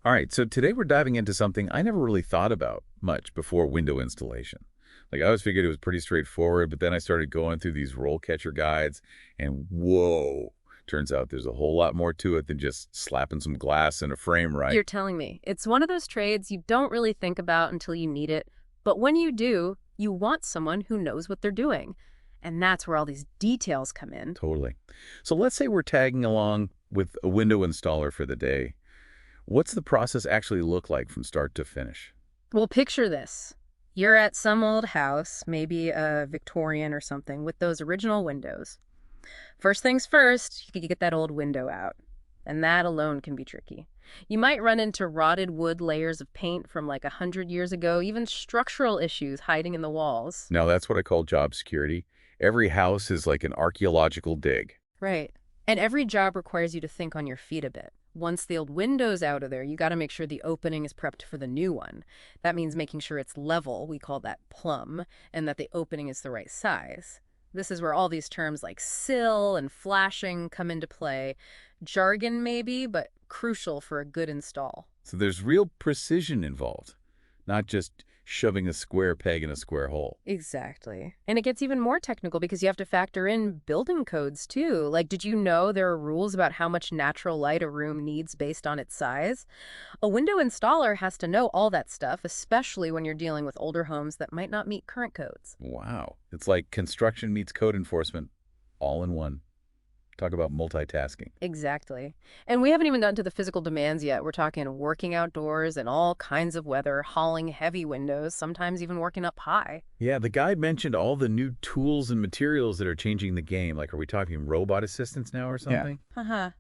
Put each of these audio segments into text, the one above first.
All right, so today we're diving into something I never really thought about much before window installation. Like I always figured it was pretty straightforward, but then I started going through these RoleCatcher guides, and whoa, turns out there's a whole lot more to it than just slapping some glass in a frame right. You're telling me. It's one of those trades you don't really think about until you need it, but when you do, you want someone who knows what they're doing. And that's where all these details come in. Totally. So let's say we're tagging along with a window installer for the day. What's the process actually look like from start to finish? Well, picture this. You're at some old house, maybe a Victorian or something, with those original windows. First things first, you can get that old window out. And that alone can be tricky. You might run into rotted wood layers of paint from like 100 years ago, even structural issues hiding in the walls. Now, that's what I call job security. Every house is like an archaeological dig. Right. And every job requires you to think on your feet a bit. Once the old window's out of there, you got to make sure the opening is prepped for the new one. That means making sure it's level, we call that plumb, and that the opening is the right size. This is where all these terms like sill and flashing come into play. Jargon maybe, but crucial for a good install. So there's real precision involved, not just shoving a square peg in a square hole. Exactly. And it gets even more technical because you have to factor in building codes too. Like, did you know there are rules about how much natural light a room needs based on its size? A window installer has to know all that stuff, especially when you're dealing with older homes that might not meet current codes. Wow. It's like construction meets code enforcement all in one. Talk about multitasking. Exactly. And we haven't even gotten to the physical demands yet. We're talking working outdoors in all kinds of weather, hauling heavy windows, sometimes even working up high. Yeah, the guide mentioned all the new tools and materials that are changing the game. Like, are we talking robot assistants now or Yeah. something? Haha.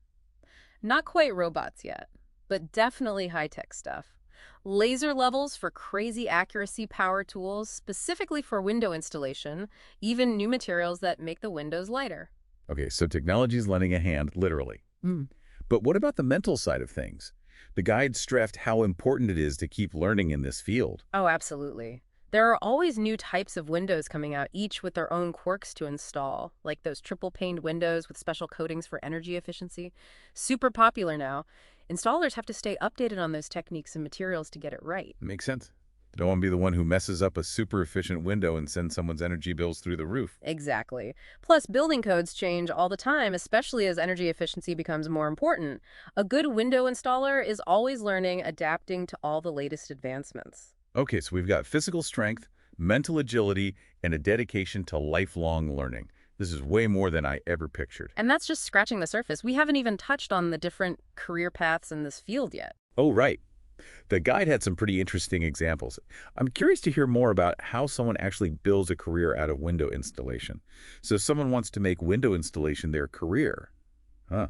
Not quite robots yet, but definitely high-tech stuff. Laser levels for crazy accuracy power tools, specifically for window installation, even new materials that make the windows lighter. Okay, so technology is lending a hand, literally. Mm. But what about the mental side of things? The guide stressed how important it is to keep learning in this field. Oh, absolutely. There are always new types of windows coming out, each with their own quirks to install, like those triple-paned windows with special coatings for energy efficiency. Super popular now. Installers have to stay updated on those techniques and materials to get it right. Makes sense. Don't want to be the one who messes up a super efficient window and sends someone's energy bills through the roof. Exactly. Plus, building codes change all the time, especially as energy efficiency becomes more important. A good window installer is always learning, adapting to all the latest advancements. Okay, so we've got physical strength, mental agility, and a dedication to lifelong learning. This is way more than I ever pictured. And that's just scratching the surface. We haven't even touched on the different career paths in this field yet. Oh, right. The guide had some pretty interesting examples. I'm curious to hear more about how someone actually builds a career out of window installation. So if someone wants to make window installation their career, huh?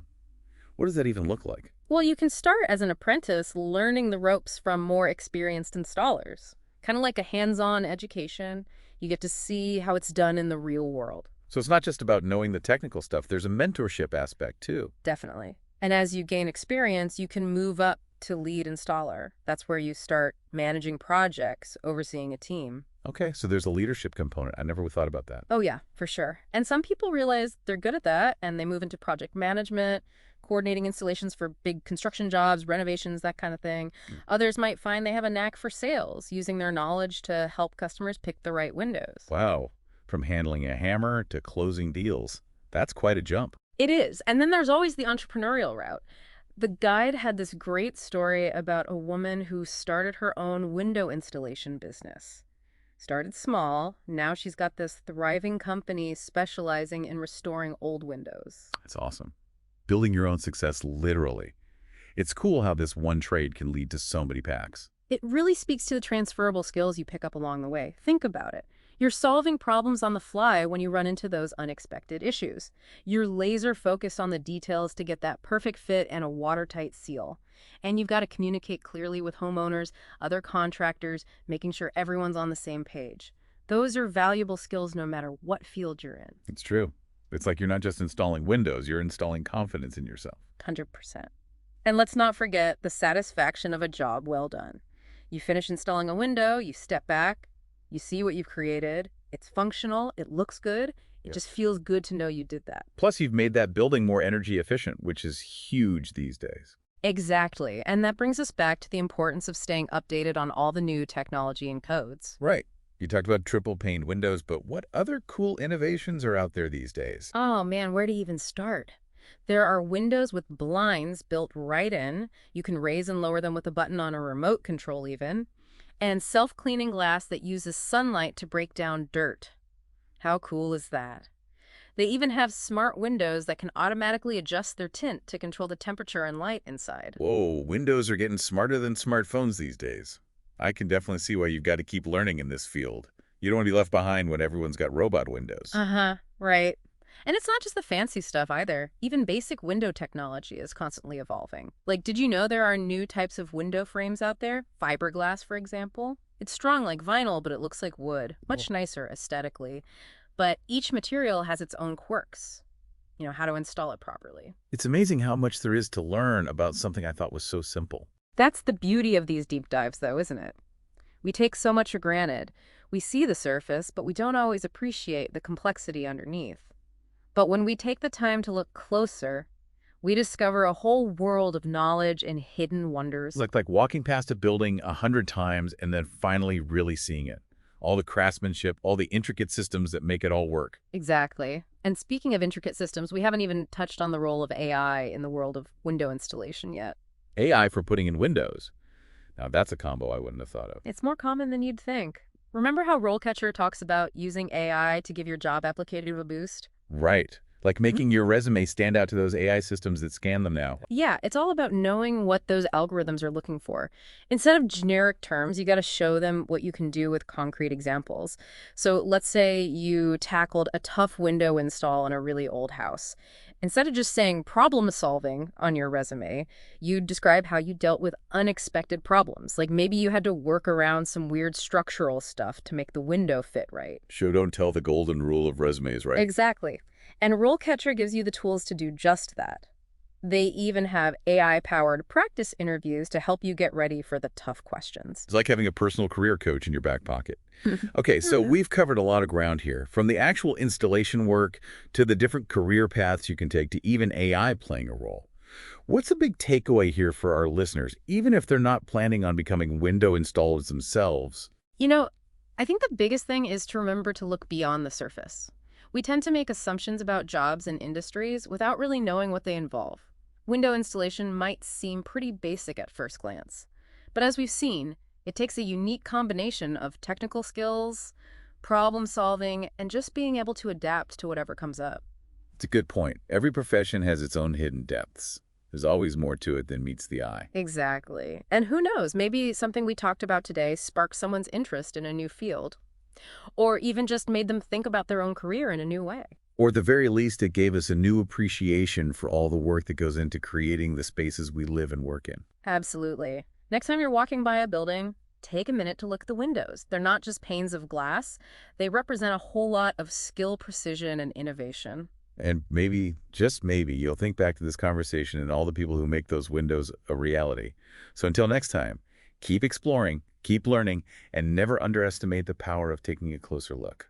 What does that even look like? Well, you can start as an apprentice learning the ropes from more experienced installers. Kind of like a hands-on education. You get to see how it's done in the real world. So it's not just about knowing the technical stuff. There's a mentorship aspect too. Definitely. And as you gain experience, you can move up to lead installer. That's where you start managing projects, overseeing a team. Okay, so there's a leadership component. I never thought about that. Oh, yeah, for sure. And some people realize they're good at that and they move into project management, coordinating installations for big construction jobs, renovations, that kind of thing. Others might find they have a knack for sales, using their knowledge to help customers pick the right windows. Wow, from handling a hammer to closing deals. That's quite a jump. It is. And then there's always the entrepreneurial route. The guide had this great story about a woman who started her own window installation business. Started small, now she's got this thriving company specializing in restoring old windows. That's awesome. Building your own success literally. It's cool how this one trade can lead to so many packs. It really speaks to the transferable skills you pick up along the way. Think about it. You're solving problems on the fly when you run into those unexpected issues. You're laser focused on the details to get that perfect fit and a watertight seal. And you've got to communicate clearly with homeowners, other contractors, making sure everyone's on the same page. Those are valuable skills no matter what field you're in. It's true. It's like you're not just installing windows, you're installing confidence in yourself. 100%. And let's not forget the satisfaction of a job well done. You finish installing a window, you step back, you see what you've created. It's functional, it looks good, it just feels good to know you did that. Plus, you've made that building more energy efficient, which is huge these days. Exactly. And that brings us back to the importance of staying updated on all the new technology and codes. Right. You talked about triple pane windows, but what other cool innovations are out there these days? Oh man, where to even start? There are windows with blinds built right in. You can raise and lower them with a button on a remote control even. And self-cleaning glass that uses sunlight to break down dirt. How cool is that? They even have smart windows that can automatically adjust their tint to control the temperature and light inside. Whoa, windows are getting smarter than smartphones these days. I can definitely see why you've got to keep learning in this field. You don't want to be left behind when everyone's got robot windows. Uh-huh, right. And it's not just the fancy stuff either. Even basic window technology is constantly evolving. Like, did you know there are new types of window frames out there? Fiberglass, for example. It's strong like vinyl, but it looks like wood. Much nicer aesthetically. But each material has its own quirks. How to install it properly. It's amazing how much there is to learn about something I thought was so simple. That's the beauty of these deep dives, though, isn't it? We take so much for granted. We see the surface, but we don't always appreciate the complexity underneath. But when we take the time to look closer, we discover a whole world of knowledge and hidden wonders. Like walking past a building 100 times and then finally really seeing it. All the craftsmanship, all the intricate systems that make it all work. Exactly. And speaking of intricate systems, we haven't even touched on the role of AI in the world of window installation yet. AI for putting in windows. Now that's a combo I wouldn't have thought of. It's more common than you'd think. Remember how RoleCatcher talks about using AI to give your job applicator a boost? Right. Like making your resume stand out to those AI systems that scan them now. Yeah, it's all about knowing what those algorithms are looking for. Instead of generic terms, you got to show them what you can do with concrete examples. So let's say you tackled a tough window install in a really old house. Instead of just saying problem solving on your resume, you describe how you dealt with unexpected problems. Like maybe you had to work around some weird structural stuff to make the window fit right. Show, don't tell, the golden rule of resumes, right? Exactly. And RoleCatcher gives you the tools to do just that. They even have AI-powered practice interviews to help you get ready for the tough questions. It's like having a personal career coach in your back pocket. Okay, so we've covered a lot of ground here, from the actual installation work to the different career paths you can take to even AI playing a role. What's a big takeaway here for our listeners, even if they're not planning on becoming window installers themselves? I think the biggest thing is to remember to look beyond the surface. We tend to make assumptions about jobs and industries without really knowing what they involve. Window installation might seem pretty basic at first glance, but as we've seen, it takes a unique combination of technical skills, problem solving, and just being able to adapt to whatever comes up. It's a good point. Every profession has its own hidden depths. There's always more to it than meets the eye. Exactly. And who knows, maybe something we talked about today sparked someone's interest in a new field, or even just made them think about their own career in a new way. Or at the very least, it gave us a new appreciation for all the work that goes into creating the spaces we live and work in. Absolutely. Next time you're walking by a building, take a minute to look at the windows. They're not just panes of glass. They represent a whole lot of skill, precision, and innovation. And maybe, just maybe, you'll think back to this conversation and all the people who make those windows a reality. So until next time, keep exploring, keep learning, and never underestimate the power of taking a closer look.